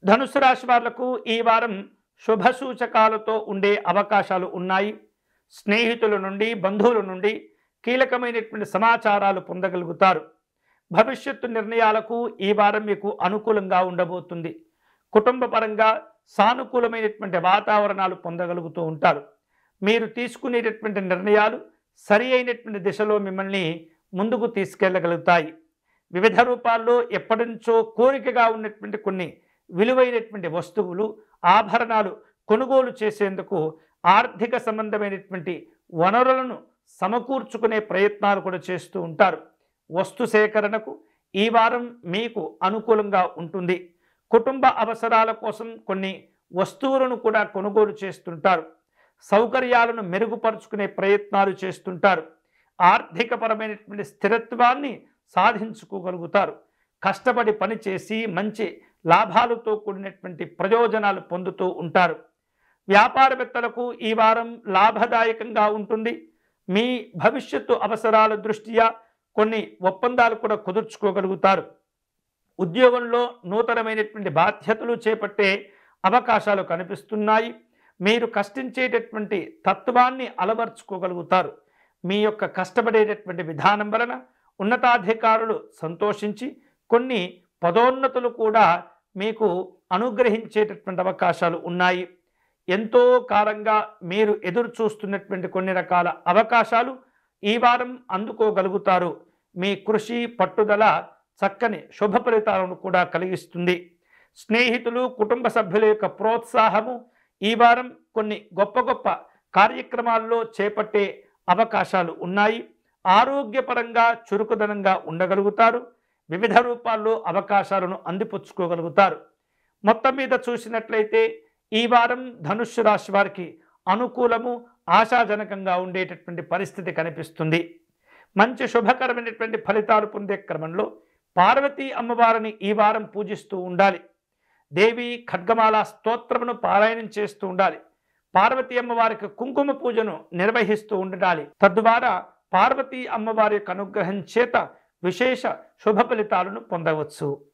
ధనుసు రాశి వాళ్లకు ఈ వారం శుభ సూచకాలతో ఉండే అవకాశాలు ఉన్నాయి. స్నేహితుల నుండి, బంధువుల నుండి కీలకమైనటువంటి సమాచారాలు పొందగలుగుతారు. భవిష్యత్తు నిర్ణయాలకు ఈ వారం మీకు అనుకూలంగా ఉండబోతుంది. కుటుంబ పరంగా సానుకూలమైనటువంటి వాతావరణాలు పొందగలుగుతూ ఉంటారు. మీరు తీసుకునేటటువంటి నిర్ణయాలు సరి అయినటువంటి దిశలో మిమ్మల్ని ముందుకు తీసుకెళ్ళగలుగుతాయి. వివిధ రూపాల్లో ఎప్పటి నుంచో కోరికగా ఉన్నటువంటి కొన్ని విలువైనటువంటి వస్తువులు, ఆభరణాలు కొనుగోలు చేసేందుకు ఆర్థిక సంబంధమైనటువంటి వనరులను సమకూర్చుకునే ప్రయత్నాలు కూడా చేస్తూ ఉంటారు. వస్తు సేకరణకు ఈ వారం మీకు అనుకూలంగా ఉంటుంది. కుటుంబ అవసరాల కోసం కొన్ని వస్తువులను కూడా కొనుగోలు చేస్తుంటారు. సౌకర్యాలను మెరుగుపరుచుకునే ప్రయత్నాలు చేస్తుంటారు. ఆర్థికపరమైనటువంటి స్థిరత్వాన్ని సాధించుకోగలుగుతారు. కష్టపడి పనిచేసి మంచి లాభాలతో కూడినటువంటి ప్రయోజనాలు పొందుతూ ఉంటారు. వ్యాపారవేత్తలకు ఈ వారం లాభదాయకంగా ఉంటుంది. మీ భవిష్యత్తు అవసరాల దృష్ట్యా కొన్ని ఒప్పందాలు కూడా కుదుర్చుకోగలుగుతారు. ఉద్యోగంలో నూతనమైనటువంటి బాధ్యతలు చేపట్టే అవకాశాలు కనిపిస్తున్నాయి. మీరు కష్టించేటటువంటి తత్వాన్ని అలవర్చుకోగలుగుతారు. మీ యొక్క కష్టపడేటటువంటి విధానం వలన ఉన్నతాధికారులు సంతోషించి కొన్ని పదోన్నతులు కూడా మీకు అనుగ్రహించేటటువంటి అవకాశాలు ఉన్నాయి. ఎంతో కాలంగా మీరు ఎదురు చూస్తున్నటువంటి కొన్ని రకాల అవకాశాలు ఈ వారం అందుకోగలుగుతారు. మీ కృషి, పట్టుదల చక్కని శుభ ఫలితాలను కూడా కలిగిస్తుంది. స్నేహితులు, కుటుంబ సభ్యుల యొక్క ప్రోత్సాహము ఈ వారం కొన్ని గొప్ప గొప్ప కార్యక్రమాల్లో చేపట్టే అవకాశాలు ఉన్నాయి. ఆరోగ్యపరంగా చురుకుదనంగా ఉండగలుగుతారు. వివిధ రూపాల్లో అవకాశాలను అందిపుచ్చుకోగలుగుతారు. మొత్తం మీద చూసినట్లయితే ఈ వారం ధనుస్సు రాశి వారికి అనుకూలము, ఆశాజనకంగా ఉండేటటువంటి పరిస్థితి కనిపిస్తుంది. మంచి శుభకరమైనటువంటి ఫలితాలు పొందే క్రమంలో పార్వతీ అమ్మవారిని ఈ వారం పూజిస్తూ ఉండాలి. దేవి ఖడ్గమాల స్తోత్రమును పారాయణం చేస్తూ ఉండాలి. పార్వతీ అమ్మవారికి కుంకుమ పూజను నిర్వహిస్తూ ఉండాలి. తద్వారా పార్వతీ అమ్మవారి యొక్క అనుగ్రహం చేత విశేష శుభ ఫలితాలను పొందవచ్చు.